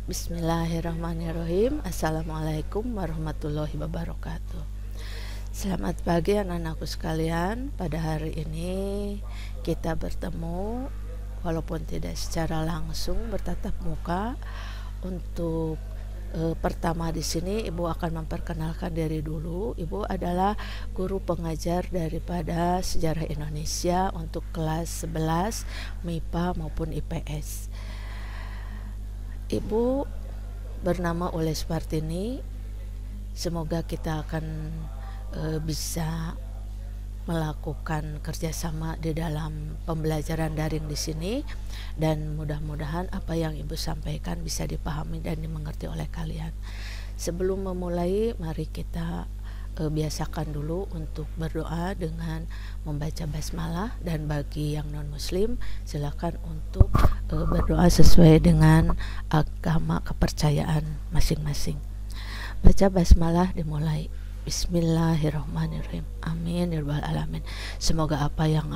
Bismillahirrahmanirrahim. Assalamualaikum warahmatullahi wabarakatuh. Selamat pagi anak-anakku sekalian. Pada hari ini kita bertemu walaupun tidak secara langsung bertatap muka. Untuk pertama di sini Ibu akan memperkenalkan diri dulu. Ibu adalah guru pengajar daripada Sejarah Indonesia untuk kelas 11 MIPA maupun IPS. Ibu bernama Ules Partini. Semoga kita akan bisa melakukan kerjasama di dalam pembelajaran daring di sini, dan mudah-mudahan apa yang Ibu sampaikan bisa dipahami dan dimengerti oleh kalian. Sebelum memulai, mari kita biasakan dulu untuk berdoa dengan membaca basmalah, dan bagi yang non muslim silakan untuk berdoa sesuai dengan agama kepercayaan masing-masing. Baca basmalah dimulai. Bismillahirrahmanirrahim. Amin ya rabbal alamin. Semoga apa yang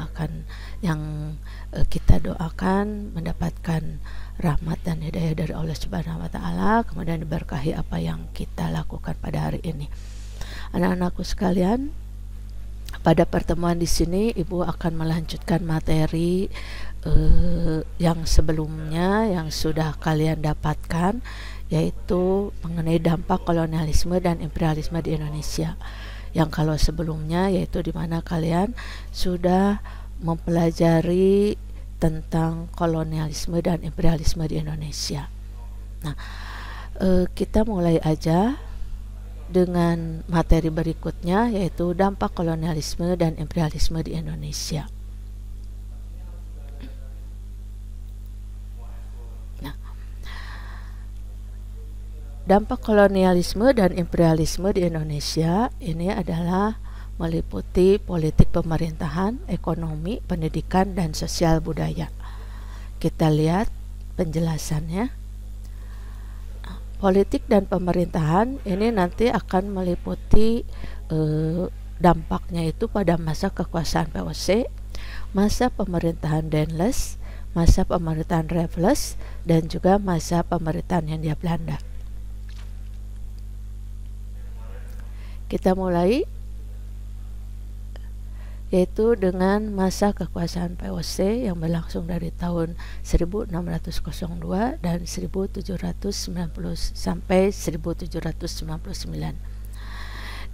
kita doakan mendapatkan rahmat dan hidayah dari Allah Subhanahu wa taala, kemudian diberkahi apa yang kita lakukan pada hari ini. Anak-anakku sekalian, pada pertemuan di sini Ibu akan melanjutkan materi yang sebelumnya yang sudah kalian dapatkan, yaitu mengenai dampak kolonialisme dan imperialisme di Indonesia. Yang kalau sebelumnya yaitu di mana kalian sudah mempelajari tentang kolonialisme dan imperialisme di Indonesia. Nah, kita mulai aja dengan materi berikutnya, yaitu dampak kolonialisme dan imperialisme di Indonesia. Nah, dampak kolonialisme dan imperialisme di Indonesia ini adalah meliputi politik pemerintahan, ekonomi, pendidikan, dan sosial budaya. Kita lihat penjelasannya. Politik dan pemerintahan ini nanti akan meliputi dampaknya itu pada masa kekuasaan VOC, masa pemerintahan Daendels, masa pemerintahan Raffles, dan juga masa pemerintahan Hindia Belanda. Kita mulai, yaitu dengan masa kekuasaan VOC yang berlangsung dari tahun 1602 dan 1790 sampai 1799.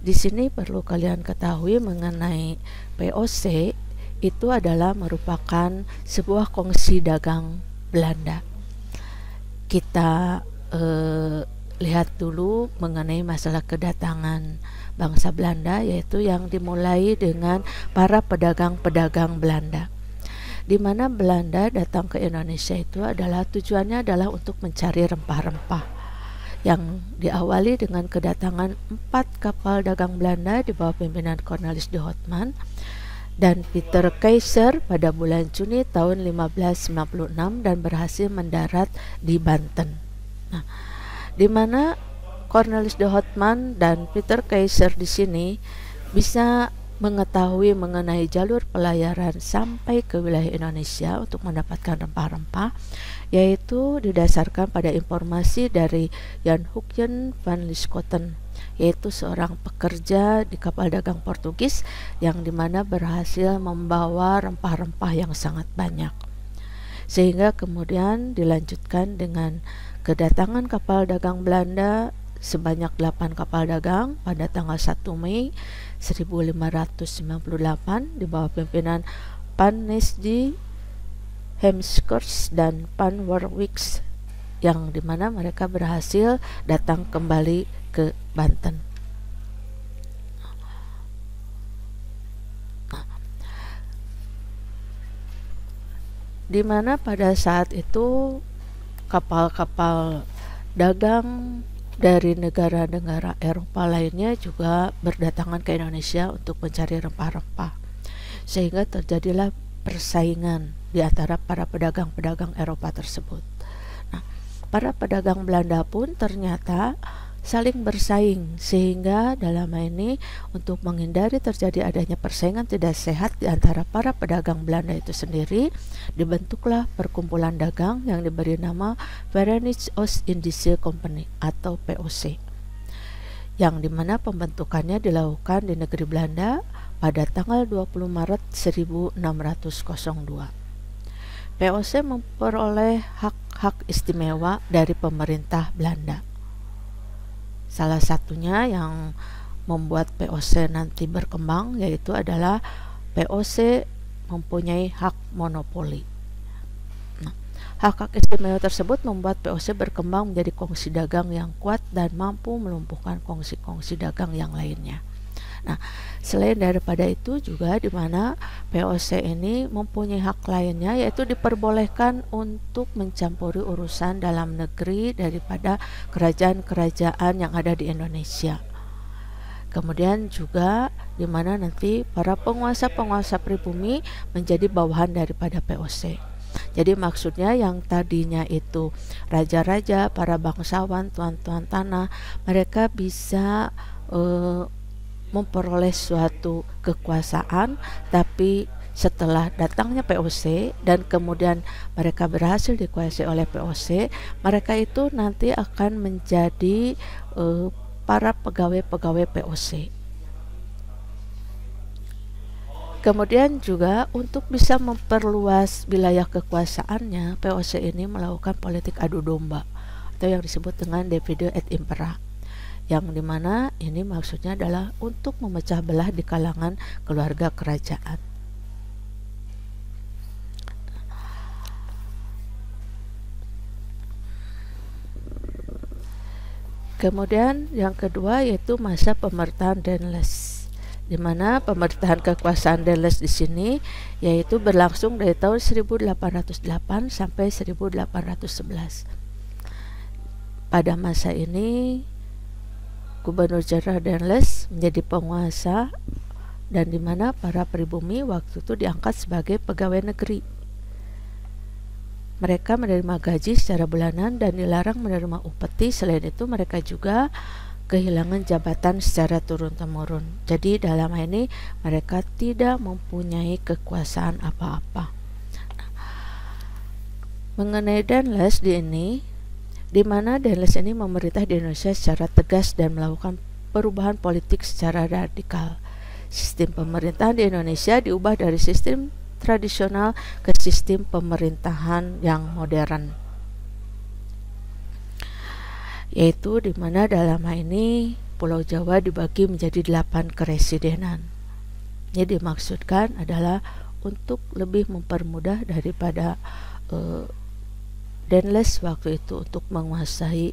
Di sini perlu kalian ketahui mengenai VOC itu adalah merupakan sebuah kongsi dagang Belanda. Kita lihat dulu mengenai masalah kedatangan bangsa Belanda, yaitu yang dimulai dengan para pedagang-pedagang Belanda, di mana Belanda datang ke Indonesia itu adalah tujuannya adalah untuk mencari rempah-rempah, yang diawali dengan kedatangan 4 kapal dagang Belanda di bawah pimpinan Cornelis de Houtman dan Peter Keyser pada bulan Juni tahun 1596 dan berhasil mendarat di Banten. Nah, di mana Cornelis de Houtman dan Peter Keyser di sini bisa mengetahui mengenai jalur pelayaran sampai ke wilayah Indonesia untuk mendapatkan rempah-rempah, yaitu didasarkan pada informasi dari Jan Huyghen van Lieshoten, yaitu seorang pekerja di kapal dagang Portugis yang dimana berhasil membawa rempah-rempah yang sangat banyak, sehingga kemudian dilanjutkan dengan kedatangan kapal dagang Belanda sebanyak 8 kapal dagang pada tanggal 1 Mei 1598 di bawah pimpinan Pan Nesji, Heemskerk, dan Pan Warwick, yang dimana mereka berhasil datang kembali ke Banten. Di mana pada saat itu kapal-kapal dagang dari negara-negara Eropa lainnya juga berdatangan ke Indonesia untuk mencari rempah-rempah, sehingga terjadilah persaingan di antara para pedagang-pedagang Eropa tersebut. Nah, para pedagang Belanda pun ternyata saling bersaing, sehingga dalam hal ini untuk menghindari terjadi adanya persaingan tidak sehat di antara para pedagang Belanda itu sendiri, dibentuklah perkumpulan dagang yang diberi nama Verenigde Oost-Indische Compagnie atau POC, yang dimana pembentukannya dilakukan di negeri Belanda pada tanggal 20 Maret 1602. POC memperoleh hak-hak istimewa dari pemerintah Belanda. Salah satunya yang membuat POC nanti berkembang yaitu adalah POC mempunyai hak monopoli. Nah, hak-hak istimewa tersebut membuat POC berkembang menjadi kongsi dagang yang kuat dan mampu melumpuhkan kongsi-kongsi dagang yang lainnya. Nah, selain daripada itu juga di mana POC ini mempunyai hak lainnya, yaitu diperbolehkan untuk mencampuri urusan dalam negeri daripada kerajaan-kerajaan yang ada di Indonesia. Kemudian juga di mana nanti para penguasa-penguasa pribumi menjadi bawahan daripada POC. Jadi maksudnya yang tadinya itu raja-raja, para bangsawan, tuan-tuan tanah, mereka bisa memperoleh suatu kekuasaan, tapi setelah datangnya POC dan kemudian mereka berhasil dikuasai oleh POC, mereka itu nanti akan menjadi para pegawai-pegawai POC. Kemudian juga untuk bisa memperluas wilayah kekuasaannya, POC ini melakukan politik adu domba atau yang disebut dengan divide et impera, yang dimana ini maksudnya adalah untuk memecah belah di kalangan keluarga kerajaan. Kemudian yang kedua yaitu masa pemerintahan Daendels, di mana pemerintahan kekuasaan Daendels di sini yaitu berlangsung dari tahun 1808 sampai 1811. Pada masa ini Gubernur Jenderal Daendels menjadi penguasa, dan di mana para pribumi waktu itu diangkat sebagai pegawai negeri. Mereka menerima gaji secara bulanan dan dilarang menerima upeti. Selain itu mereka juga kehilangan jabatan secara turun-temurun. Jadi dalam hal ini mereka tidak mempunyai kekuasaan apa-apa. Mengenai Daendels di mana Daendels ini memerintah di Indonesia secara tegas dan melakukan perubahan politik secara radikal. Sistem pemerintahan di Indonesia diubah dari sistem tradisional ke sistem pemerintahan yang modern, yaitu di mana dalam hal ini Pulau Jawa dibagi menjadi 8 keresidenan. Jadi dimaksudkan adalah untuk lebih mempermudah daripada Daendels waktu itu untuk menguasai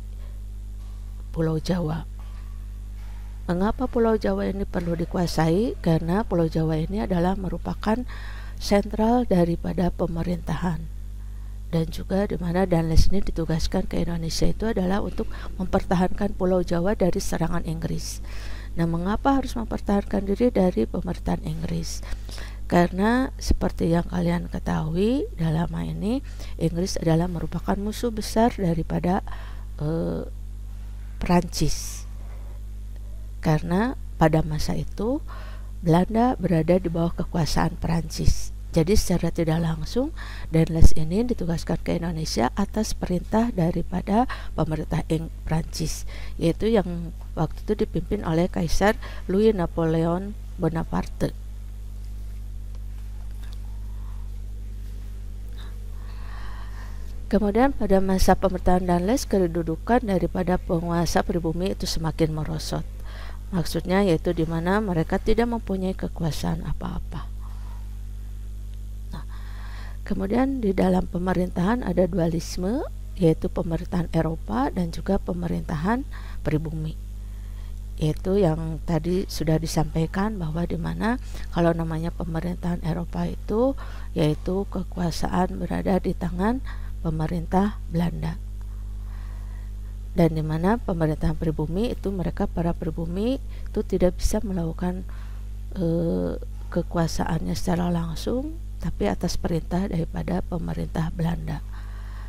Pulau Jawa. Mengapa Pulau Jawa ini perlu dikuasai? Karena Pulau Jawa ini adalah merupakan sentral daripada pemerintahan, dan juga di mana Daendels ini ditugaskan ke Indonesia itu adalah untuk mempertahankan Pulau Jawa dari serangan Inggris. Nah, mengapa harus mempertahankan diri dari pemerintahan Inggris? Karena seperti yang kalian ketahui, dalam hal ini Inggris adalah merupakan musuh besar daripada Perancis. Karena pada masa itu Belanda berada di bawah kekuasaan Perancis. Jadi secara tidak langsung Daendels ini ditugaskan ke Indonesia atas perintah daripada pemerintah Perancis, yaitu yang waktu itu dipimpin oleh Kaisar Louis Napoleon Bonaparte. Kemudian pada masa pemerintahan Daendels, kedudukan daripada penguasa pribumi itu semakin merosot. Maksudnya yaitu di mana mereka tidak mempunyai kekuasaan apa-apa. Nah, kemudian di dalam pemerintahan ada dualisme, yaitu pemerintahan Eropa dan juga pemerintahan pribumi. Yaitu yang tadi sudah disampaikan bahwa di mana kalau namanya pemerintahan Eropa itu yaitu kekuasaan berada di tangan pemerintah Belanda, dan di mana pemerintahan pribumi itu mereka para pribumi itu tidak bisa melakukan kekuasaannya secara langsung, tapi atas perintah daripada pemerintah Belanda,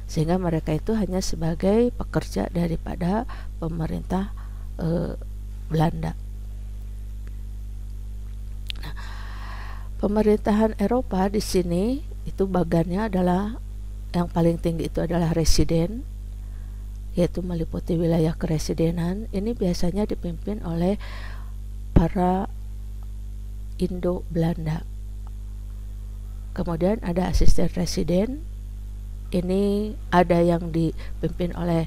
sehingga mereka itu hanya sebagai pekerja daripada pemerintah Belanda. Nah, pemerintahan Eropa di sini itu bagannya adalah yang paling tinggi itu adalah residen, yaitu meliputi wilayah keresidenan. Ini biasanya dipimpin oleh para Indo-Belanda. Kemudian ada asisten residen, ini ada yang dipimpin oleh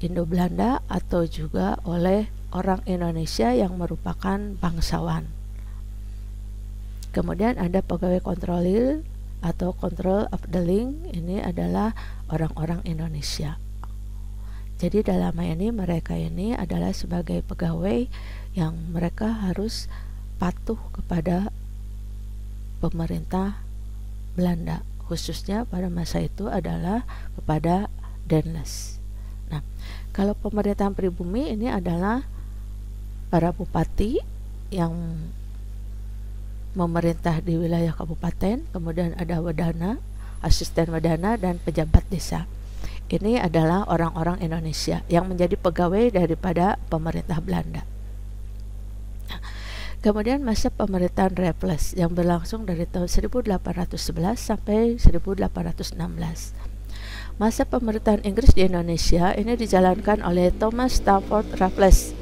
Indo-Belanda atau juga oleh orang Indonesia yang merupakan bangsawan. Kemudian ada pegawai kontrolir atau control of the link, ini adalah orang-orang Indonesia. Jadi dalam hal ini mereka ini adalah sebagai pegawai yang mereka harus patuh kepada pemerintah Belanda, khususnya pada masa itu adalah kepada Denles. Nah, kalau pemerintahan pribumi ini adalah para bupati yang memerintah di wilayah kabupaten, kemudian ada wadana, asisten wadana, dan pejabat desa. Ini adalah orang-orang Indonesia yang menjadi pegawai daripada pemerintah Belanda. Kemudian masa pemerintahan Raffles yang berlangsung dari tahun 1811 sampai 1816. Masa pemerintahan Inggris di Indonesia ini dijalankan oleh Thomas Stamford Raffles,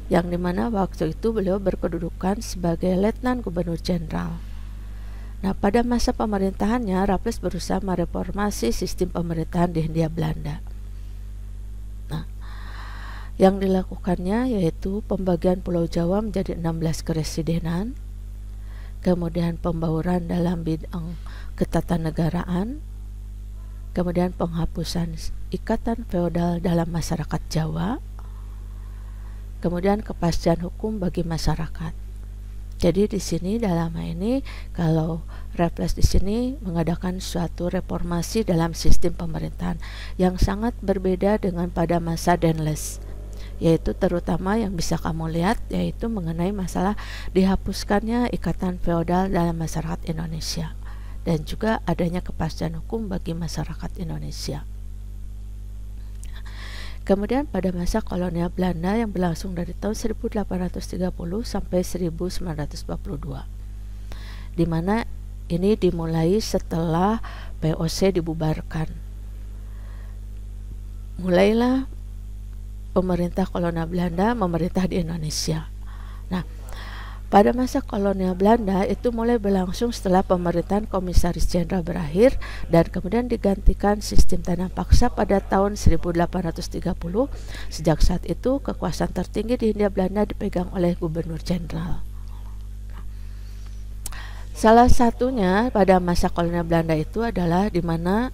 yang dimana waktu itu beliau berkedudukan sebagai Letnan Gubernur Jenderal. Nah, pada masa pemerintahannya Raffles berusaha mereformasi sistem pemerintahan di Hindia Belanda. Yang dilakukannya yaitu pembagian Pulau Jawa menjadi 16 keresidenan, kemudian pembauran dalam bidang ketatanegaraan, kemudian penghapusan ikatan feodal dalam masyarakat Jawa, kemudian kepastian hukum bagi masyarakat. Jadi di sini dalam hal ini kalau Raffles di sini mengadakan suatu reformasi dalam sistem pemerintahan yang sangat berbeda dengan pada masa Denles, yaitu terutama yang bisa kamu lihat yaitu mengenai masalah dihapuskannya ikatan feodal dalam masyarakat Indonesia dan juga adanya kepastian hukum bagi masyarakat Indonesia. Kemudian pada masa kolonial Belanda yang berlangsung dari tahun 1830 sampai 1942, di mana ini dimulai setelah VOC dibubarkan. Mulailah pemerintah kolonial Belanda memerintah di Indonesia. Nah, pada masa kolonial Belanda itu mulai berlangsung setelah pemerintahan Komisaris Jenderal berakhir dan kemudian digantikan sistem tanam paksa pada tahun 1830. Sejak saat itu kekuasaan tertinggi di Hindia Belanda dipegang oleh Gubernur Jenderal. Salah satunya pada masa kolonial Belanda itu adalah di mana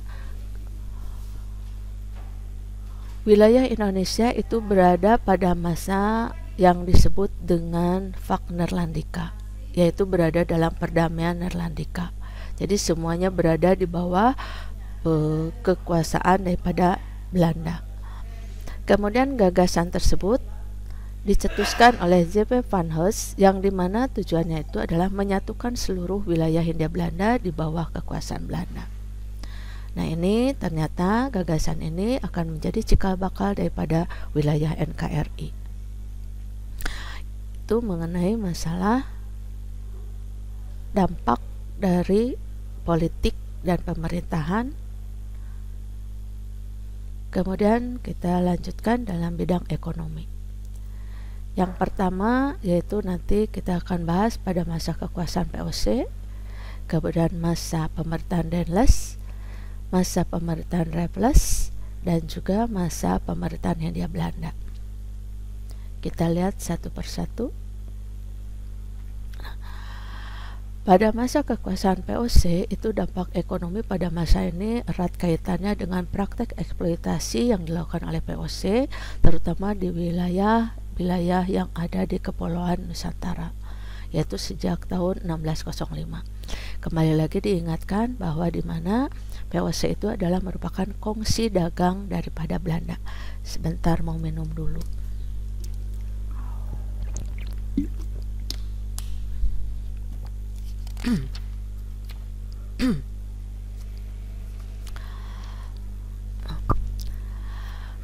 wilayah Indonesia itu berada pada masa yang disebut dengan Wagnerlandika, yaitu berada dalam perdamaian Nerlandika. Jadi semuanya berada di bawah kekuasaan daripada Belanda. Kemudian gagasan tersebut dicetuskan oleh J.P. van Hees yang dimana tujuannya itu adalah menyatukan seluruh wilayah Hindia Belanda di bawah kekuasaan Belanda. Nah, ini ternyata gagasan ini akan menjadi cikal bakal daripada wilayah NKRI. Itu mengenai masalah dampak dari politik dan pemerintahan. Kemudian kita lanjutkan dalam bidang ekonomi. Yang pertama yaitu nanti kita akan bahas pada masa kekuasaan VOC, kemudian masa pemerintahan Denles, masa pemerintahan Raffles, dan juga masa pemerintahan Hindia Belanda. Kita lihat satu persatu. Pada masa kekuasaan VOC itu dampak ekonomi pada masa ini erat kaitannya dengan praktek eksploitasi yang dilakukan oleh VOC, terutama di wilayah yang ada di Kepulauan Nusantara, yaitu sejak tahun 1605. Kembali lagi diingatkan bahwa di mana VOC itu adalah merupakan kongsi dagang daripada Belanda. Sebentar mau minum dulu.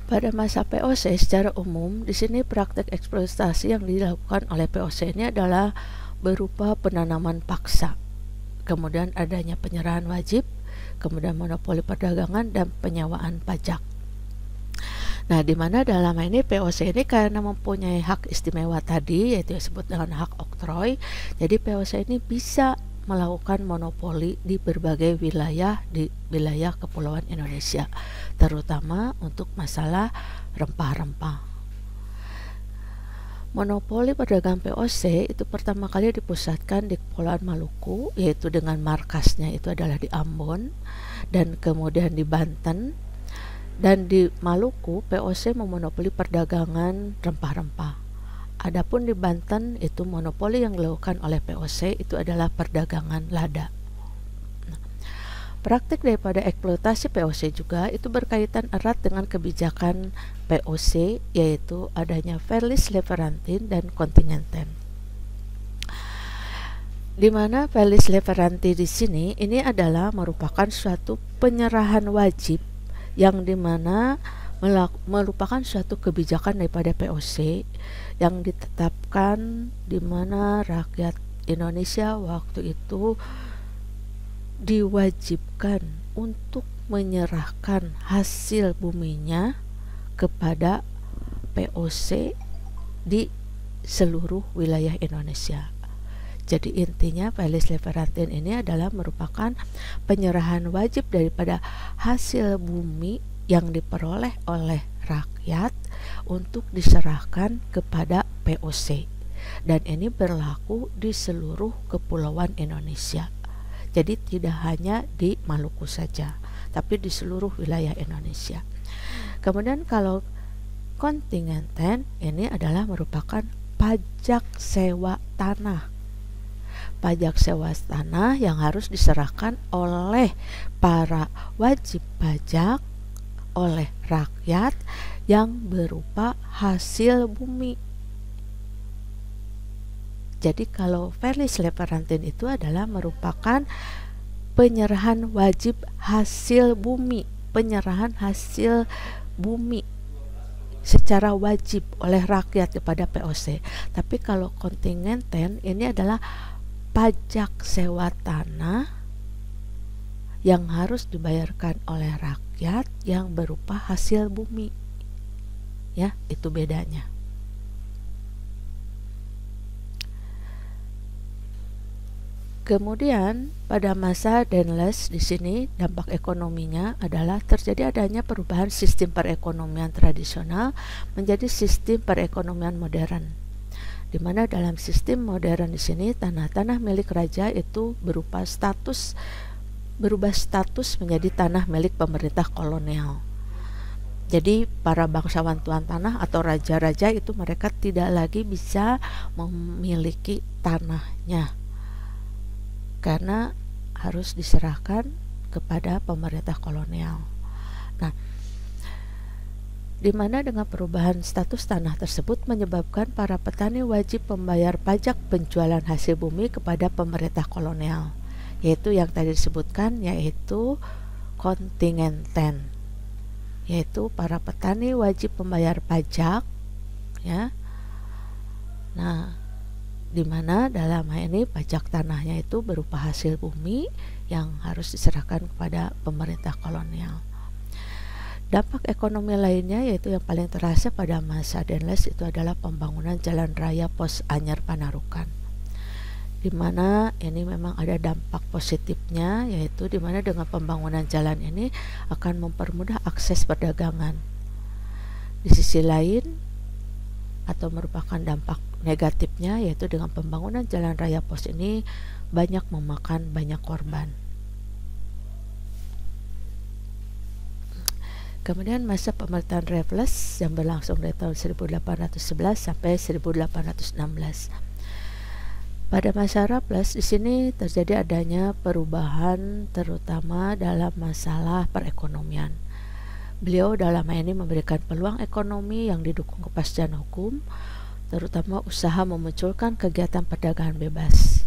Pada masa POC secara umum, di sini praktek eksploitasi yang dilakukan oleh POC ini adalah berupa penanaman paksa, kemudian adanya penyerahan wajib, kemudian monopoli perdagangan dan penyewaan pajak. Nah, di mana dalam ini POC ini karena mempunyai hak istimewa tadi, yaitu disebut dengan hak oktroy, jadi POC ini bisa melakukan monopoli di berbagai wilayah di wilayah Kepulauan Indonesia, terutama untuk masalah rempah-rempah. Monopoli perdagangan POC itu pertama kali dipusatkan di Kepulauan Maluku, yaitu dengan markasnya itu adalah di Ambon, dan kemudian di Banten. Dan di Maluku, POC memonopoli perdagangan rempah-rempah. Adapun di Banten, itu monopoli yang dilakukan oleh POC itu adalah perdagangan lada. Nah, praktik daripada eksploitasi POC juga itu berkaitan erat dengan kebijakan POC, yaitu adanya Felis Leverantin dan Kontingenten. Di mana Felis Leverantin di sini ini adalah merupakan suatu penyerahan wajib yang dimana merupakan suatu kebijakan daripada POC yang ditetapkan di mana rakyat Indonesia waktu itu diwajibkan untuk menyerahkan hasil buminya kepada POC di seluruh wilayah Indonesia. Jadi intinya Felis Leverantin ini adalah merupakan penyerahan wajib daripada hasil bumi yang diperoleh oleh rakyat untuk diserahkan kepada POC. Dan ini berlaku di seluruh kepulauan Indonesia. Jadi tidak hanya di Maluku saja, tapi di seluruh wilayah Indonesia. Kemudian kalau kontingenten ini adalah merupakan pajak sewa tanah. Pajak sewa tanah yang harus diserahkan oleh para wajib pajak oleh rakyat yang berupa hasil bumi. Jadi kalau Felis Leverantin itu adalah merupakan penyerahan wajib hasil bumi, penyerahan hasil bumi secara wajib oleh rakyat kepada POC. Tapi kalau kontingenten ini adalah pajak sewa tanah yang harus dibayarkan oleh rakyat yang berupa hasil bumi. Ya, itu bedanya. Kemudian pada masa Daendels di sini dampak ekonominya adalah terjadi adanya perubahan sistem perekonomian tradisional menjadi sistem perekonomian modern. Di mana dalam sistem modern di sini tanah-tanah milik raja itu berubah status menjadi tanah milik pemerintah kolonial. Jadi para bangsawan tuan tanah atau raja-raja itu mereka tidak lagi bisa memiliki tanahnya karena harus diserahkan kepada pemerintah kolonial. Nah, di mana dengan perubahan status tanah tersebut menyebabkan para petani wajib membayar pajak penjualan hasil bumi kepada pemerintah kolonial, yaitu yang tadi disebutkan, yaitu kontingenten, yaitu para petani wajib membayar pajak, ya. Nah, di mana dalam hal ini pajak tanahnya itu berupa hasil bumi yang harus diserahkan kepada pemerintah kolonial. Dampak ekonomi lainnya yaitu yang paling terasa pada masa Daendels itu adalah pembangunan jalan raya Pos Anyar Panarukan, di mana ini memang ada dampak positifnya, yaitu di mana dengan pembangunan jalan ini akan mempermudah akses perdagangan. Di sisi lain atau merupakan dampak negatifnya yaitu dengan pembangunan jalan raya pos ini banyak memakan banyak korban. Kemudian masa pemerintahan Raffles yang berlangsung dari tahun 1811 sampai 1816. Pada masa Raffles di sini terjadi adanya perubahan terutama dalam masalah perekonomian. Beliau dalam hal ini memberikan peluang ekonomi yang didukung kepastian hukum, terutama usaha memunculkan kegiatan perdagangan bebas,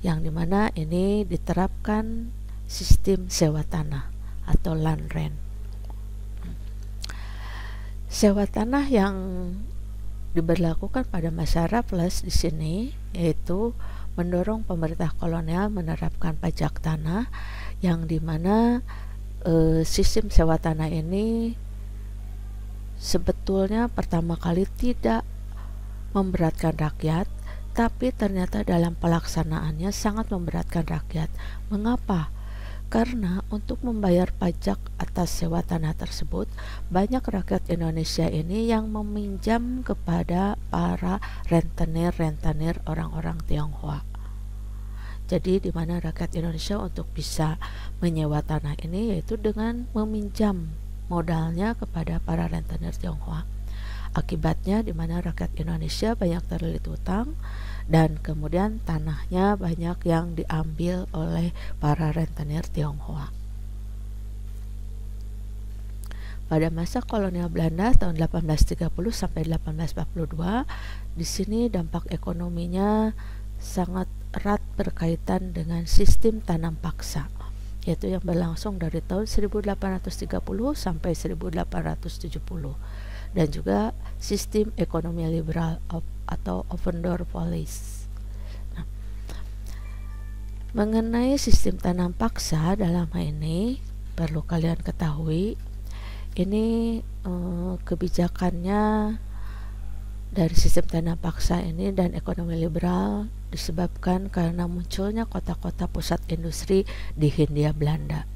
yang dimana ini diterapkan sistem sewa tanah atau land rent. Sewa tanah yang diberlakukan pada masa Raffles di sini yaitu mendorong pemerintah kolonial menerapkan pajak tanah yang dimana sistem sewa tanah ini sebetulnya pertama kali tidak memberatkan rakyat, tapi ternyata dalam pelaksanaannya sangat memberatkan rakyat. Mengapa? Karena untuk membayar pajak atas sewa tanah tersebut, banyak rakyat Indonesia ini yang meminjam kepada para rentenir orang-orang Tionghoa. Jadi di mana rakyat Indonesia untuk bisa menyewa tanah ini yaitu dengan meminjam modalnya kepada para rentenir Tionghoa. Akibatnya di mana rakyat Indonesia banyak terlilit utang dan kemudian tanahnya banyak yang diambil oleh para rentenir Tionghoa. Pada masa kolonial Belanda tahun 1830 sampai 1842, di sini dampak ekonominya sangat erat berkaitan dengan sistem tanam paksa, yaitu yang berlangsung dari tahun 1830 sampai 1870, dan juga sistem ekonomi liberal atau open door policy. Nah, mengenai sistem tanam paksa dalam hal ini perlu kalian ketahui, ini kebijakannya dari sistem tanam paksa ini dan ekonomi liberal disebabkan karena munculnya kota-kota pusat industri di Hindia Belanda,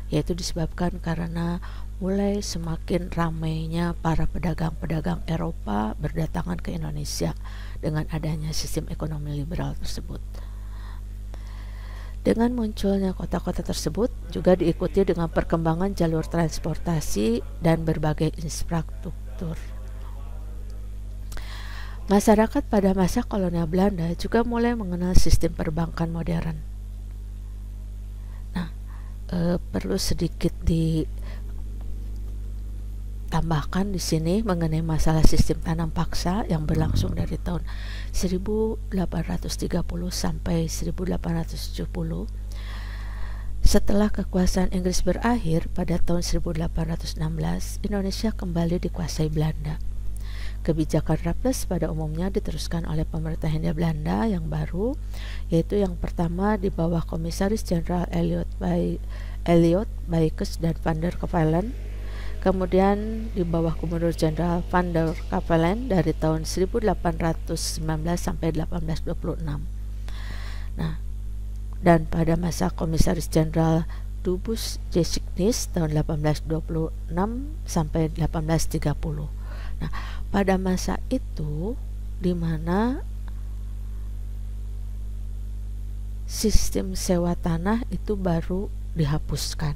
yaitu disebabkan karena mulai semakin ramainya para pedagang-pedagang Eropa berdatangan ke Indonesia dengan adanya sistem ekonomi liberal tersebut. Dengan munculnya kota-kota tersebut juga diikuti dengan perkembangan jalur transportasi dan berbagai infrastruktur. Masyarakat pada masa kolonial Belanda juga mulai mengenal sistem perbankan modern. Nah, perlu sedikit ditambahkan di sini mengenai masalah sistem tanam paksa yang berlangsung dari tahun 1830 sampai 1870. Setelah kekuasaan Inggris berakhir pada tahun 1816, Indonesia kembali dikuasai Belanda. Kebijakan Raffles pada umumnya diteruskan oleh pemerintah Hindia Belanda yang baru, yaitu yang pertama di bawah Komisaris Jenderal Elliot Bykes dan Van der Capellen, kemudian di bawah Gubernur Jenderal Van der Capellen dari tahun 1819 sampai 1826. Nah, dan pada masa Komisaris Jenderal Dubus Designis tahun 1826 sampai 1830. Nah, pada masa itu di mana sistem sewa tanah itu baru dihapuskan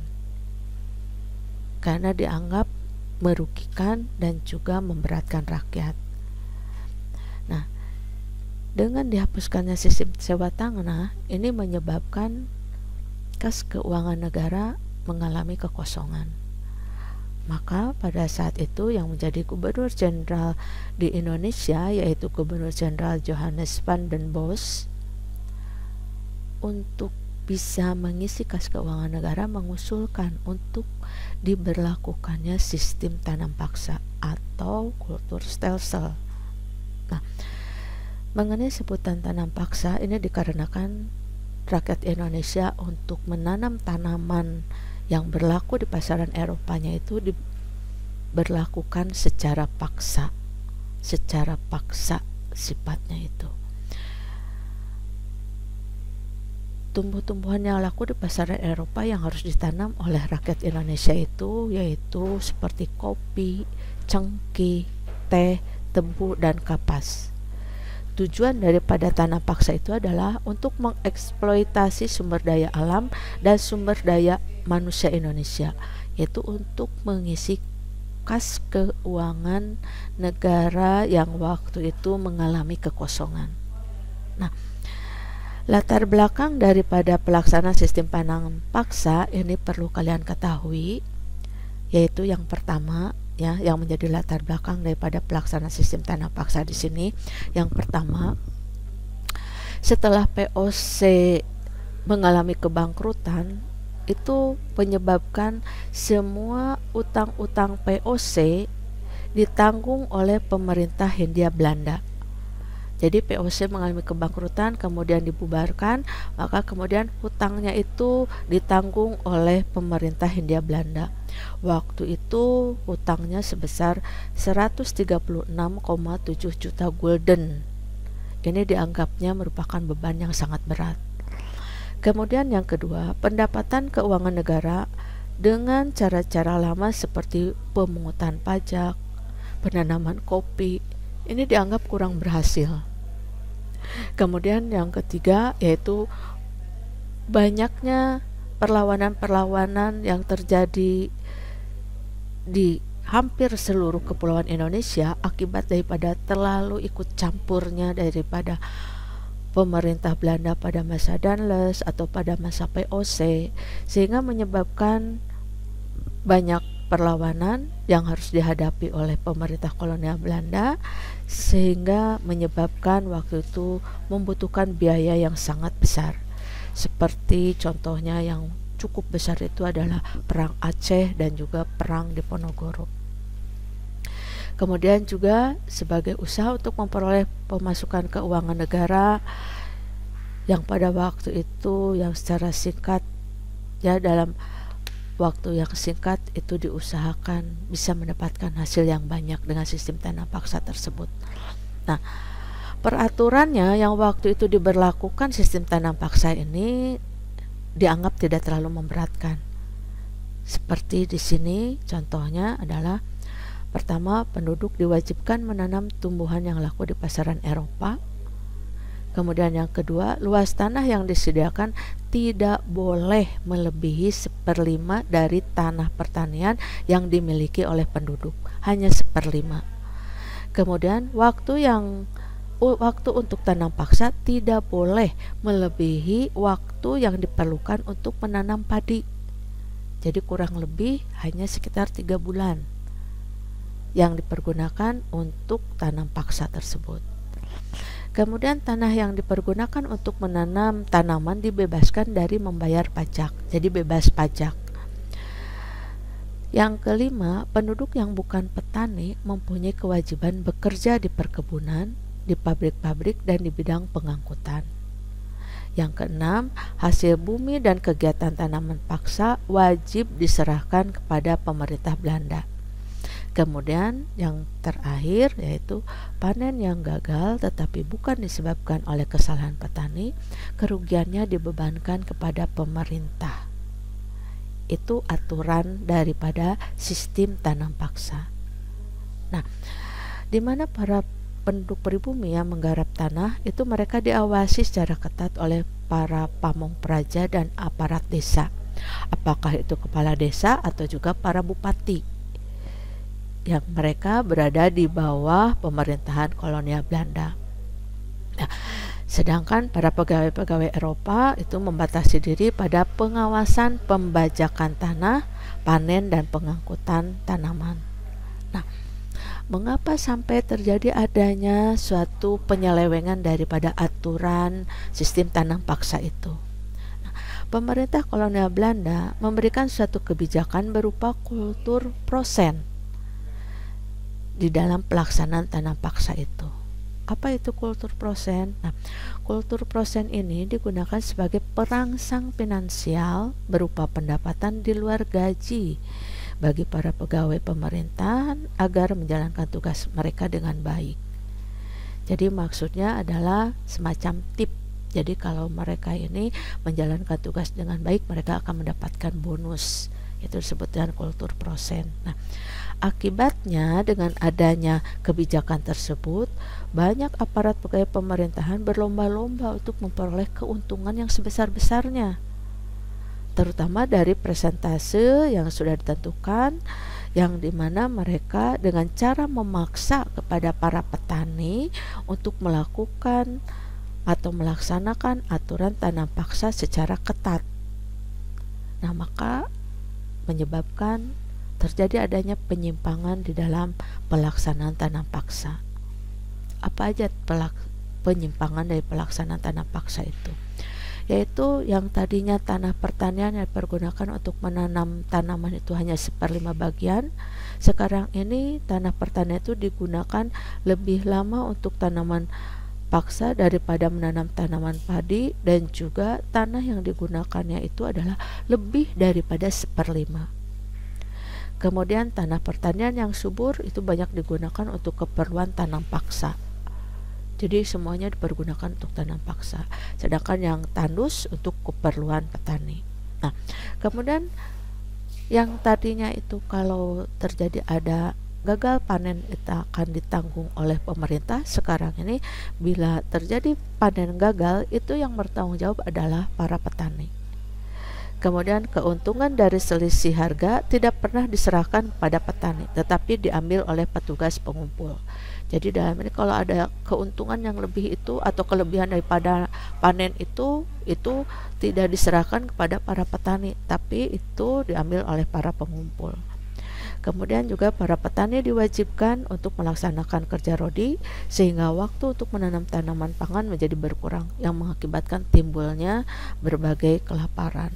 karena dianggap merugikan dan juga memberatkan rakyat. Nah, dengan dihapuskannya sistem sewa tanah ini menyebabkan kas keuangan negara mengalami kekosongan. Maka pada saat itu yang menjadi Gubernur Jenderal di Indonesia yaitu Gubernur Jenderal Johannes van den Bos, untuk bisa mengisi kas keuangan negara mengusulkan untuk diberlakukannya sistem tanam paksa atau kultur stelsel. Nah, mengenai sebutan tanam paksa ini dikarenakan rakyat Indonesia untuk menanam tanaman yang berlaku di pasaran Eropanya itu diberlakukan secara paksa sifatnya itu. Tumbuh-tumbuhan yang laku di pasaran Eropa yang harus ditanam oleh rakyat Indonesia itu yaitu seperti kopi, cengkeh, teh, tebu, dan kapas. Tujuan daripada tanam paksa itu adalah untuk mengeksploitasi sumber daya alam dan sumber daya manusia Indonesia, yaitu untuk mengisi kas keuangan negara yang waktu itu mengalami kekosongan. Nah, latar belakang daripada pelaksanaan sistem tanam paksa ini perlu kalian ketahui, yaitu yang pertama ya, yang menjadi latar belakang daripada pelaksanaan sistem tanam paksa di sini. Yang pertama, setelah POC mengalami kebangkrutan, itu menyebabkan semua utang-utang POC ditanggung oleh pemerintah Hindia Belanda. Jadi POC mengalami kebangkrutan, kemudian dibubarkan, maka kemudian hutangnya itu ditanggung oleh pemerintah Hindia Belanda. Waktu itu hutangnya sebesar 136,7 juta gulden. Ini dianggapnya merupakan beban yang sangat berat. Kemudian yang kedua, pendapatan keuangan negara dengan cara-cara lama seperti pemungutan pajak, penanaman kopi, ini dianggap kurang berhasil. Kemudian yang ketiga yaitu banyaknya perlawanan-perlawanan yang terjadi di hampir seluruh kepulauan Indonesia akibat daripada terlalu ikut campurnya daripada pemerintah Belanda pada masa Danles atau pada masa POC, sehingga menyebabkan banyak perlawanan yang harus dihadapi oleh pemerintah kolonial Belanda, sehingga menyebabkan waktu itu membutuhkan biaya yang sangat besar. Seperti contohnya yang cukup besar itu adalah Perang Aceh dan juga Perang Diponegoro. Kemudian juga sebagai usaha untuk memperoleh pemasukan keuangan negara yang pada waktu itu yang secara singkat, ya dalam waktu yang singkat itu diusahakan bisa mendapatkan hasil yang banyak dengan sistem tanam paksa tersebut. Nah, peraturannya yang waktu itu diberlakukan sistem tanam paksa ini dianggap tidak terlalu memberatkan. Seperti di sini contohnya adalah pertama, penduduk diwajibkan menanam tumbuhan yang laku di pasaran Eropa. Kemudian yang kedua, luas tanah yang disediakan tidak boleh melebihi 1/5 dari tanah pertanian yang dimiliki oleh penduduk, hanya 1/5. Kemudian waktu untuk tanam paksa tidak boleh melebihi waktu yang diperlukan untuk menanam padi. Jadi kurang lebih hanya sekitar 3 bulan yang dipergunakan untuk tanam paksa tersebut. Kemudian tanah yang dipergunakan untuk menanam tanaman dibebaskan dari membayar pajak, jadi bebas pajak. Yang kelima, penduduk yang bukan petani mempunyai kewajiban bekerja di perkebunan, di pabrik-pabrik, dan di bidang pengangkutan. Yang keenam, hasil bumi dan kegiatan tanaman paksa wajib diserahkan kepada pemerintah Belanda. Kemudian yang terakhir yaitu panen yang gagal tetapi bukan disebabkan oleh kesalahan petani, kerugiannya dibebankan kepada pemerintah. Itu aturan daripada sistem tanam paksa. Nah, di mana para penduduk pribumi yang menggarap tanah itu mereka diawasi secara ketat oleh para pamong praja dan aparat desa. Apakah itu kepala desa atau juga para bupati, yang mereka berada di bawah pemerintahan kolonial Belanda. Nah, sedangkan para pegawai-pegawai Eropa itu membatasi diri pada pengawasan pembajakan tanah, panen, dan pengangkutan tanaman. Nah, mengapa sampai terjadi adanya suatu penyelewengan daripada aturan sistem tanam paksa itu? Nah, pemerintah kolonial Belanda memberikan suatu kebijakan berupa kultur prosen di dalam pelaksanaan tanam paksa itu. Apa itu kultur prosen? Nah, kultur prosen ini digunakan sebagai perangsang finansial berupa pendapatan di luar gaji bagi para pegawai pemerintahan agar menjalankan tugas mereka dengan baik. Jadi maksudnya adalah semacam tip. Jadi kalau mereka ini menjalankan tugas dengan baik, mereka akan mendapatkan bonus. Itu disebut dengan kultur prosen. Nah, akibatnya dengan adanya kebijakan tersebut, banyak aparat pegawai pemerintahan berlomba-lomba untuk memperoleh keuntungan yang sebesar-besarnya, terutama dari persentase yang sudah ditentukan, yang dimana mereka dengan cara memaksa kepada para petani untuk melakukan atau melaksanakan aturan tanam paksa secara ketat. Nah, maka menyebabkan terjadi adanya penyimpangan di dalam pelaksanaan tanam paksa. Apa aja penyimpangan dari pelaksanaan tanam paksa itu? yaitu yang tadinya tanah pertanian yang dipergunakan untuk menanam tanaman itu hanya 1/5 bagian, sekarang ini tanah pertanian itu digunakan lebih lama untuk tanaman paksa daripada menanam tanaman padi, dan juga tanah yang digunakannya itu adalah lebih daripada 1/5. Kemudian tanah pertanian yang subur itu banyak digunakan untuk keperluan tanam paksa. Jadi semuanya dipergunakan untuk tanam paksa, sedangkan yang tandus untuk keperluan petani. Nah, kemudian yang tadinya itu kalau terjadi ada gagal panen itu akan ditanggung oleh pemerintah, sekarang ini bila terjadi panen gagal itu yang bertanggung jawab adalah para petani. Kemudian keuntungan dari selisih harga tidak pernah diserahkan kepada petani, tetapi diambil oleh petugas pengumpul. Jadi dalam ini kalau ada keuntungan yang lebih itu atau kelebihan daripada panen itu tidak diserahkan kepada para petani, tapi itu diambil oleh para pengumpul. Kemudian juga para petani diwajibkan untuk melaksanakan kerja rodi, sehingga waktu untuk menanam tanaman pangan menjadi berkurang, yang mengakibatkan timbulnya berbagai kelaparan.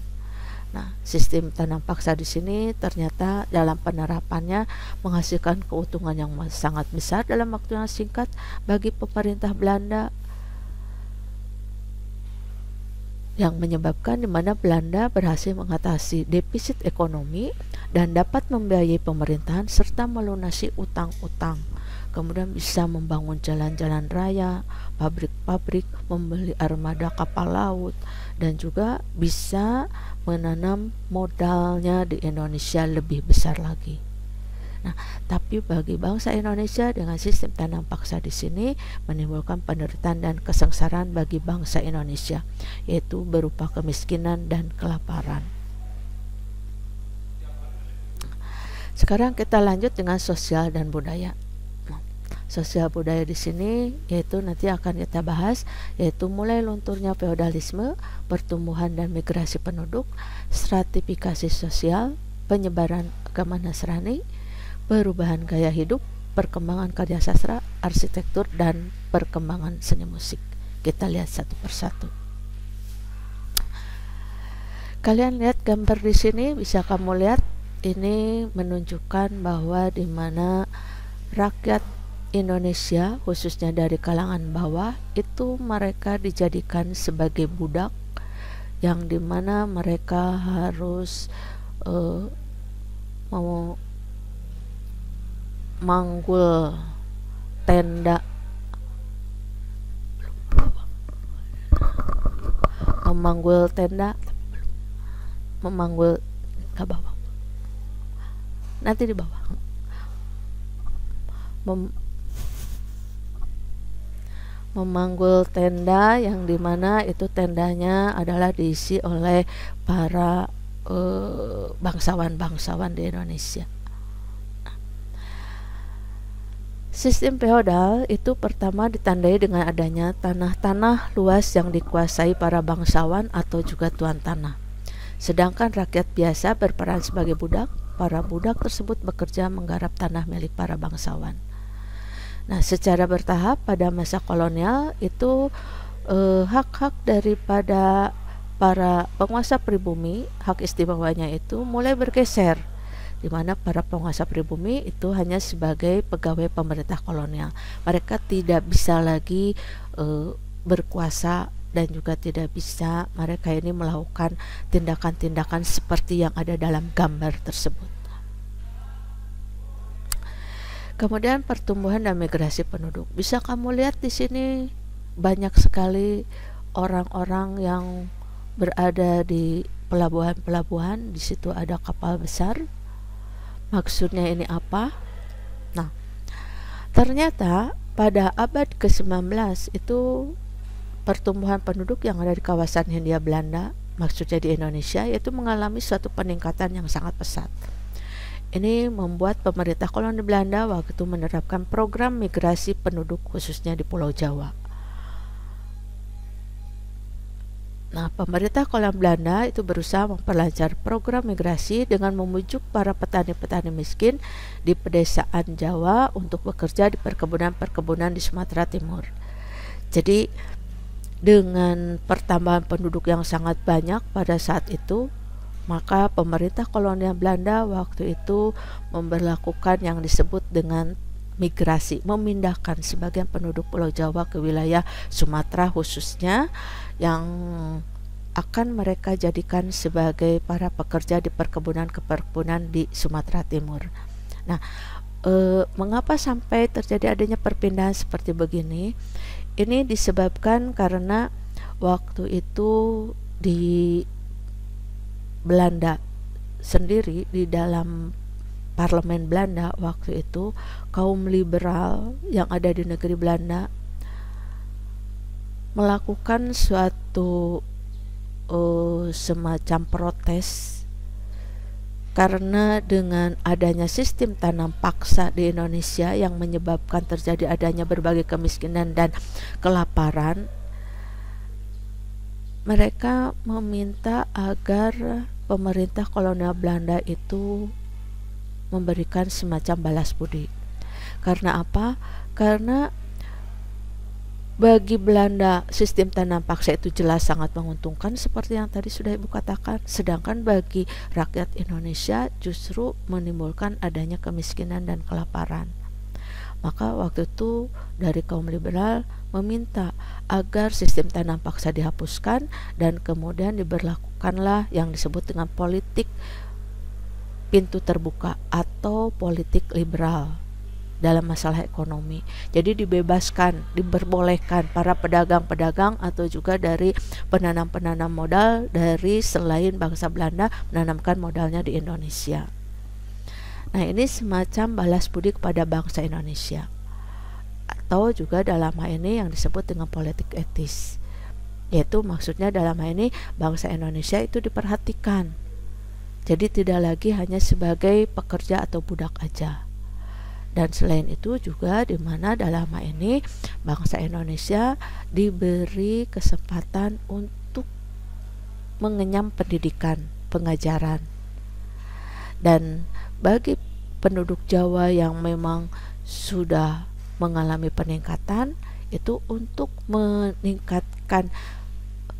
Nah, sistem tanam paksa di sini ternyata dalam penerapannya menghasilkan keuntungan yang sangat besar dalam waktu yang singkat bagi pemerintah Belanda, yang menyebabkan di mana Belanda berhasil mengatasi defisit ekonomi dan dapat membiayai pemerintahan serta melunasi utang-utang. Kemudian bisa membangun jalan-jalan raya, pabrik-pabrik, membeli armada kapal laut, dan juga bisa menanam modalnya di Indonesia lebih besar lagi. Nah, tapi bagi bangsa Indonesia dengan sistem tanam paksa di sini menimbulkan penderitaan dan kesengsaraan bagi bangsa Indonesia, yaitu berupa kemiskinan dan kelaparan. Sekarang kita lanjut dengan sosial dan budaya. Sosial budaya di sini yaitu nanti akan kita bahas, yaitu mulai lunturnya feodalisme, pertumbuhan dan migrasi penduduk, stratifikasi sosial, penyebaran agama Nasrani, perubahan gaya hidup, perkembangan karya sastra, arsitektur, dan perkembangan seni musik. Kita lihat satu persatu. Kalian lihat gambar di sini, bisa kamu lihat ini menunjukkan bahwa di mana rakyat Indonesia khususnya dari kalangan bawah itu mereka dijadikan sebagai budak, yang dimana mereka harus memanggul tenda, memanggul ke bawah, nanti di bawah, memanggul tenda, yang dimana itu tendanya adalah diisi oleh para bangsawan-bangsawan di Indonesia. Sistem feodal itu pertama ditandai dengan adanya tanah-tanah luas yang dikuasai para bangsawan atau juga tuan tanah. Sedangkan rakyat biasa berperan sebagai budak. Para budak tersebut bekerja menggarap tanah milik para bangsawan. Nah, secara bertahap pada masa kolonial itu hak-hak daripada para penguasa pribumi, hak istimewanya itu mulai bergeser, di mana para penguasa pribumi itu hanya sebagai pegawai pemerintah kolonial. Mereka tidak bisa lagi berkuasa, dan juga tidak bisa mereka ini melakukan tindakan-tindakan seperti yang ada dalam gambar tersebut. Kemudian pertumbuhan dan migrasi penduduk. Bisa kamu lihat di sini banyak sekali orang-orang yang berada di pelabuhan-pelabuhan. Di situ ada kapal besar. Maksudnya ini apa? Nah, ternyata pada abad ke-19 itu pertumbuhan penduduk yang ada di kawasan Hindia Belanda, maksudnya di Indonesia, yaitu mengalami suatu peningkatan yang sangat pesat. Ini membuat pemerintah koloni Belanda waktu itu menerapkan program migrasi penduduk khususnya di Pulau Jawa. Nah, pemerintah koloni Belanda itu berusaha memperlancar program migrasi dengan memujuk para petani-petani miskin di pedesaan Jawa untuk bekerja di perkebunan-perkebunan di Sumatera Timur. Jadi dengan pertambahan penduduk yang sangat banyak pada saat itu, maka pemerintah kolonial Belanda waktu itu memberlakukan yang disebut dengan migrasi, memindahkan sebagian penduduk Pulau Jawa ke wilayah Sumatera khususnya, yang akan mereka jadikan sebagai para pekerja di perkebunan di Sumatera Timur. Nah, mengapa sampai terjadi adanya perpindahan seperti begini? Ini disebabkan karena waktu itu di Belanda sendiri, di dalam parlemen Belanda waktu itu, kaum liberal yang ada di negeri Belanda melakukan suatu semacam protes karena dengan adanya sistem tanam paksa di Indonesia yang menyebabkan terjadi adanya berbagai kemiskinan dan kelaparan. Mereka meminta agar pemerintah kolonial Belanda itu memberikan semacam balas budi. Karena apa? Karena bagi Belanda sistem tanam paksa itu jelas sangat menguntungkan seperti yang tadi sudah Ibu katakan, sedangkan bagi rakyat Indonesia justru menimbulkan adanya kemiskinan dan kelaparan. Maka waktu itu dari kaum liberal meminta agar sistem tanam paksa dihapuskan dan kemudian diberlakukanlah yang disebut dengan politik pintu terbuka atau politik liberal dalam masalah ekonomi. Jadi diperbolehkan para pedagang-pedagang atau juga dari penanam-penanam modal dari selain bangsa Belanda menanamkan modalnya di Indonesia. Nah, ini semacam balas budi kepada bangsa Indonesia, atau juga dalam hal ini yang disebut dengan politik etis, yaitu maksudnya dalam hal ini bangsa Indonesia itu diperhatikan, jadi tidak lagi hanya sebagai pekerja atau budak aja. Dan selain itu juga di mana dalam hal ini bangsa Indonesia diberi kesempatan untuk mengenyam pendidikan, pengajaran. Dan bagi penduduk Jawa yang memang sudah mengalami peningkatan, itu untuk meningkatkan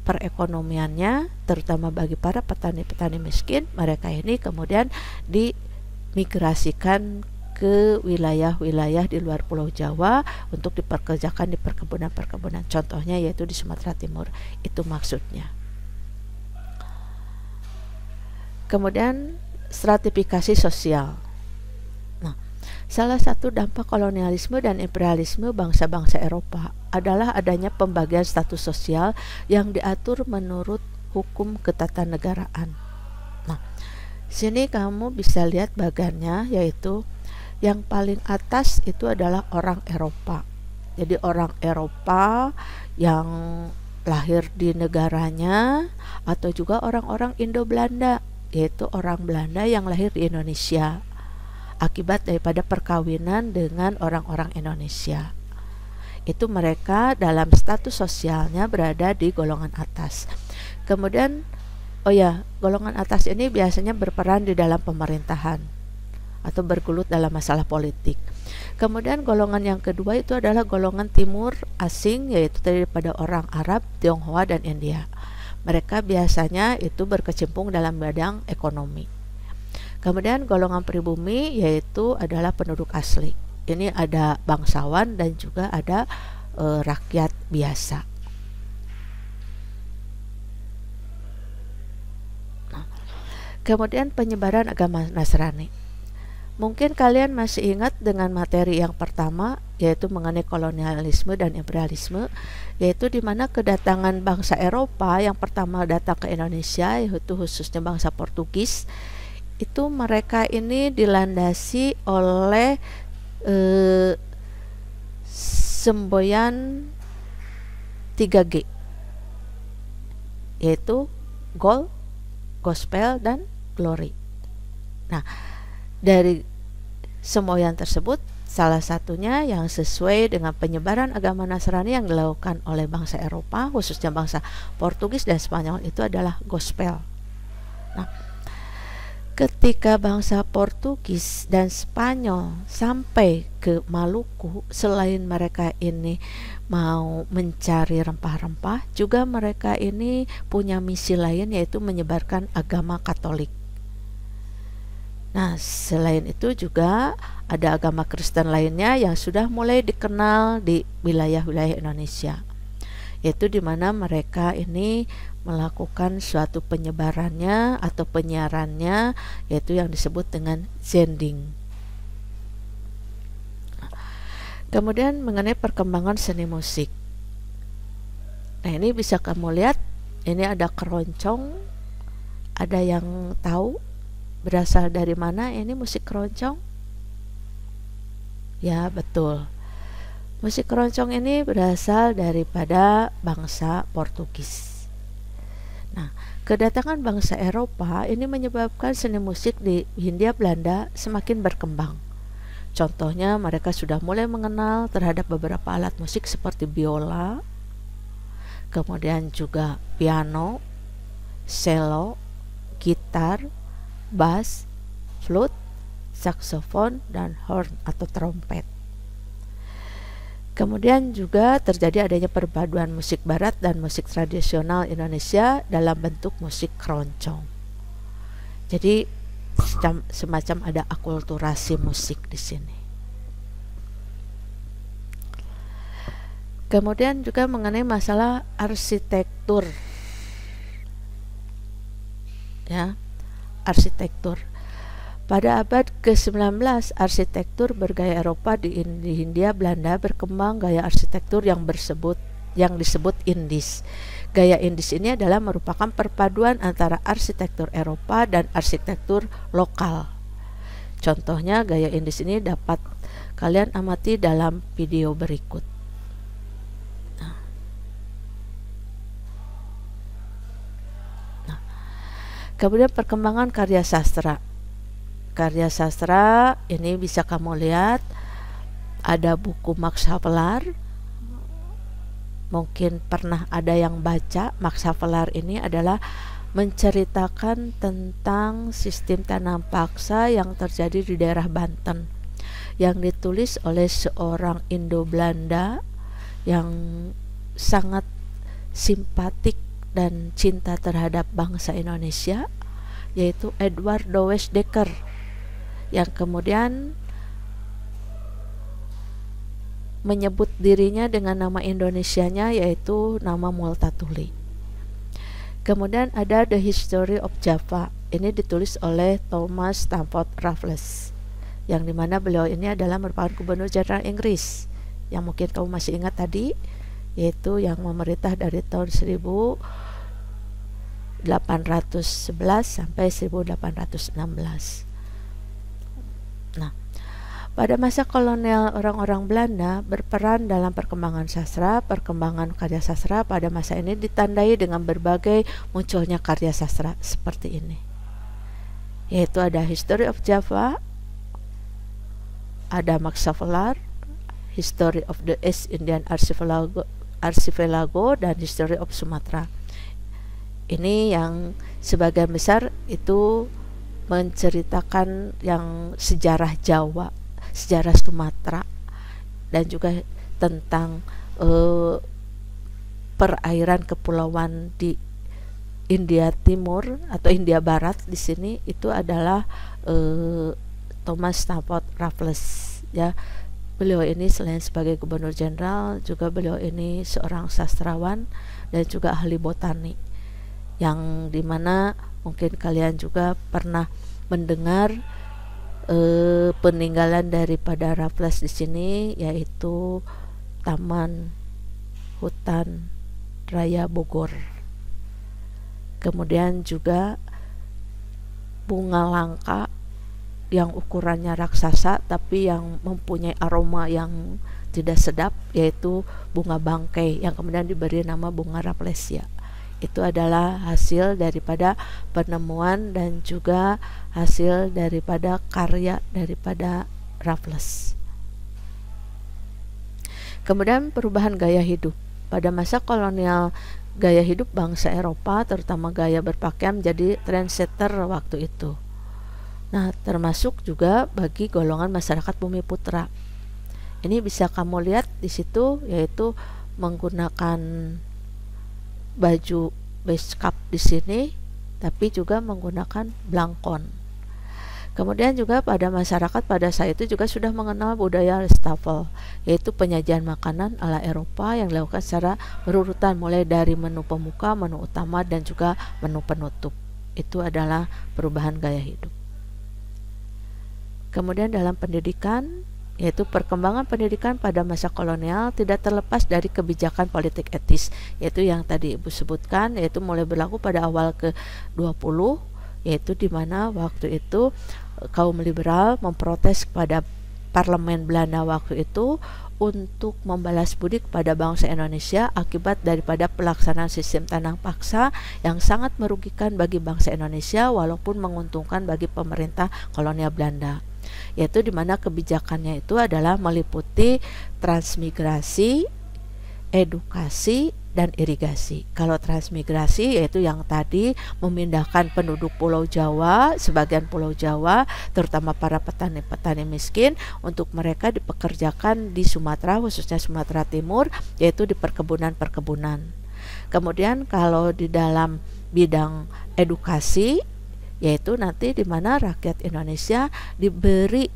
perekonomiannya, terutama bagi para petani-petani miskin, mereka ini kemudian dimigrasikan ke wilayah-wilayah di luar Pulau Jawa untuk diperkerjakan di perkebunan-perkebunan. Contohnya yaitu di Sumatera Timur. Itu maksudnya. Kemudian stratifikasi sosial. Nah, salah satu dampak kolonialisme dan imperialisme bangsa-bangsa Eropa adalah adanya pembagian status sosial yang diatur menurut hukum ketatanegaraan. Nah, sini kamu bisa lihat bagannya, yaitu yang paling atas itu adalah orang Eropa. Jadi orang Eropa yang lahir di negaranya, atau juga orang-orang Indo-Belanda, yaitu orang Belanda yang lahir di Indonesia akibat daripada perkawinan dengan orang-orang Indonesia. Itu mereka dalam status sosialnya berada di golongan atas. Kemudian, golongan atas ini biasanya berperan di dalam pemerintahan atau bergelut dalam masalah politik. Kemudian golongan yang kedua itu adalah golongan timur asing, yaitu daripada orang Arab, Tionghoa, dan India. Mereka biasanya itu berkecimpung dalam bidang ekonomi. Kemudian golongan pribumi yaitu adalah penduduk asli. Ini ada bangsawan dan juga ada rakyat biasa. Kemudian penyebaran agama Nasrani. Mungkin kalian masih ingat dengan materi yang pertama, yaitu mengenai kolonialisme dan imperialisme, yaitu di mana kedatangan bangsa Eropa yang pertama datang ke Indonesia, yaitu khususnya bangsa Portugis, itu mereka ini dilandasi oleh semboyan 3G, yaitu gold, gospel, dan glory. Nah, dari semboyan tersebut, salah satunya yang sesuai dengan penyebaran agama Nasrani yang dilakukan oleh bangsa Eropa, khususnya bangsa Portugis dan Spanyol, itu adalah gospel. Nah, Ketika bangsa Portugis dan Spanyol sampai ke Maluku, selain mereka ini mau mencari rempah-rempah, juga mereka ini punya misi lain, yaitu menyebarkan agama Katolik. Nah, selain itu juga ada agama Kristen lainnya yang sudah mulai dikenal di wilayah-wilayah Indonesia, yaitu di mana mereka ini melakukan suatu penyebarannya atau penyiarannya, yaitu yang disebut dengan zending. Kemudian mengenai perkembangan seni musik. Nah, ini bisa kamu lihat, ini ada keroncong. Ada yang tahu berasal dari mana ini musik keroncong? Ya, betul. Musik keroncong ini berasal daripada bangsa Portugis. Nah, kedatangan bangsa Eropa ini menyebabkan seni musik di Hindia Belanda semakin berkembang. Contohnya, mereka sudah mulai mengenal terhadap beberapa alat musik seperti biola, kemudian juga piano, cello, gitar, bass, flute, saksofon, dan horn atau trompet. Kemudian juga terjadi adanya perpaduan musik barat dan musik tradisional Indonesia dalam bentuk musik keroncong. Jadi semacam ada akulturasi musik di sini. Kemudian juga mengenai masalah arsitektur. Ya, arsitektur. Pada abad ke-19, arsitektur bergaya Eropa di Hindia Belanda berkembang gaya arsitektur yang disebut Indis. Gaya Indis ini adalah merupakan perpaduan antara arsitektur Eropa dan arsitektur lokal. Contohnya, gaya Indis ini dapat kalian amati dalam video berikut. Kemudian perkembangan karya sastra. Karya sastra ini bisa kamu lihat, ada buku Max Havelaar. Mungkin pernah ada yang baca. Max Havelaar ini adalah menceritakan tentang sistem tanam paksa yang terjadi di daerah Banten, yang ditulis oleh seorang Indo-Belanda yang sangat simpatik dan cinta terhadap bangsa Indonesia, yaitu Edward Dowes Dekker, yang kemudian menyebut dirinya dengan nama Indonesianya, yaitu nama Multatuli. Kemudian ada The History of Java. Ini ditulis oleh Thomas Stamford Raffles, yang dimana beliau ini adalah merupakan gubernur jenderal Inggris, yang mungkin kamu masih ingat tadi, yaitu yang memerintah dari tahun 1811 sampai 1816. Nah, pada masa kolonial, orang-orang Belanda berperan dalam perkembangan sastra. Perkembangan karya sastra pada masa ini ditandai dengan berbagai munculnya karya sastra seperti ini, yaitu ada History of Java, ada Max Havelaar, History of the East Indian Archipelago, dan History of Sumatra. Ini yang sebagian besar itu menceritakan yang sejarah Jawa, sejarah Sumatera, dan juga tentang perairan kepulauan di India Timur atau India Barat. Di sini itu adalah Thomas Stamford Raffles, ya. Beliau ini selain sebagai gubernur jenderal, juga beliau ini seorang sastrawan dan juga ahli botani, yang dimana mungkin kalian juga pernah mendengar peninggalan daripada Raffles di sini, yaitu Taman Hutan Raya Bogor. Kemudian juga bunga langka yang ukurannya raksasa tapi yang mempunyai aroma yang tidak sedap, yaitu bunga bangkai, yang kemudian diberi nama bunga Rafflesia. Itu adalah hasil daripada penemuan dan juga hasil daripada karya daripada Raffles. Kemudian perubahan gaya hidup. Pada masa kolonial, gaya hidup bangsa Eropa, terutama gaya berpakaian, menjadi trendsetter waktu itu. Nah, termasuk juga bagi golongan masyarakat Bumi Putra. Ini bisa kamu lihat di situ, yaitu menggunakan baju base cap di sini, tapi juga menggunakan blangkon. Kemudian juga pada masyarakat pada saat itu juga sudah mengenal budaya Restafel, yaitu penyajian makanan ala Eropa yang dilakukan secara berurutan mulai dari menu pemuka, menu utama, dan juga menu penutup. Itu adalah perubahan gaya hidup. Kemudian dalam pendidikan, yaitu perkembangan pendidikan pada masa kolonial tidak terlepas dari kebijakan politik etis, yaitu yang tadi Ibu sebutkan, yaitu mulai berlaku pada awal ke-20, yaitu di mana waktu itu kaum liberal memprotes kepada parlemen Belanda waktu itu untuk membalas budi kepada bangsa Indonesia akibat daripada pelaksanaan sistem tanam paksa yang sangat merugikan bagi bangsa Indonesia walaupun menguntungkan bagi pemerintah kolonial Belanda, yaitu di mana kebijakannya itu adalah meliputi transmigrasi, edukasi, dan irigasi. Kalau transmigrasi yaitu yang tadi memindahkan penduduk Pulau Jawa, sebagian Pulau Jawa, terutama para petani-petani miskin, untuk mereka dipekerjakan di Sumatera, khususnya Sumatera Timur, yaitu di perkebunan-perkebunan. Kemudian kalau di dalam bidang edukasi, yaitu nanti di mana rakyat Indonesia diberi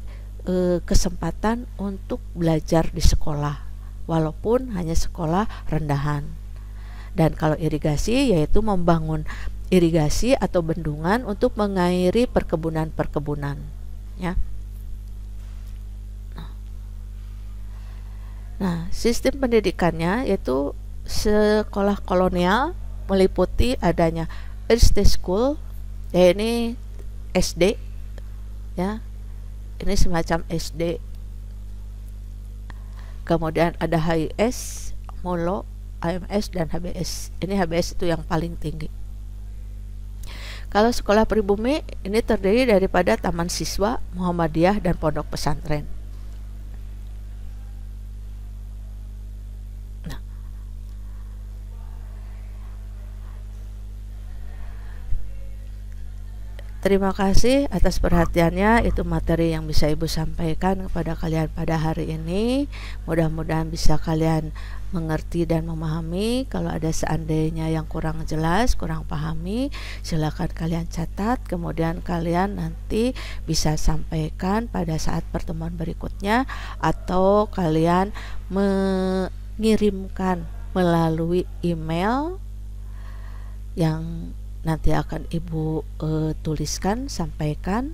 kesempatan untuk belajar di sekolah, walaupun hanya sekolah rendahan. Dan kalau irigasi yaitu membangun irigasi atau bendungan untuk mengairi perkebunan-perkebunan, ya. Nah, sistem pendidikannya yaitu sekolah kolonial meliputi adanya SD school, ya ini SD, ya. Ini semacam SD. Kemudian ada HIS, MULO, AMS, dan HBS. Ini HBS itu yang paling tinggi. Kalau sekolah pribumi ini terdiri daripada taman siswa, Muhammadiyah, dan pondok pesantren. Nah, terima kasih atas perhatiannya. Itu materi yang bisa Ibu sampaikan kepada kalian pada hari ini. Mudah-mudahan bisa kalian mengerti dan memahami. Kalau ada seandainya yang kurang jelas, kurang pahami, silakan kalian catat, kemudian kalian nanti bisa sampaikan pada saat pertemuan berikutnya, atau kalian mengirimkan melalui email yang nanti akan Ibu tuliskan, sampaikan,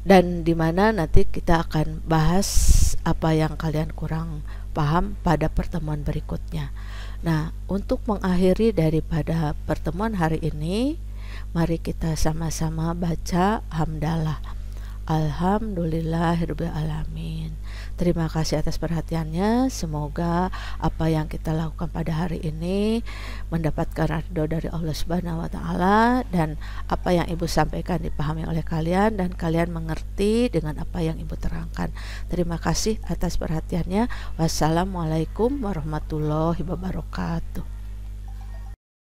dan dimana nanti kita akan bahas apa yang kalian kurang paham pada pertemuan berikutnya. Nah, untuk mengakhiri daripada pertemuan hari ini, mari kita sama-sama baca hamdalah. Alhamdulillahirabbil alamin. Terima kasih atas perhatiannya. Semoga apa yang kita lakukan pada hari ini mendapatkan ridho dari Allah Subhanahu wa taala, dan apa yang Ibu sampaikan dipahami oleh kalian dan kalian mengerti dengan apa yang Ibu terangkan. Terima kasih atas perhatiannya. Wassalamualaikum warahmatullahi wabarakatuh.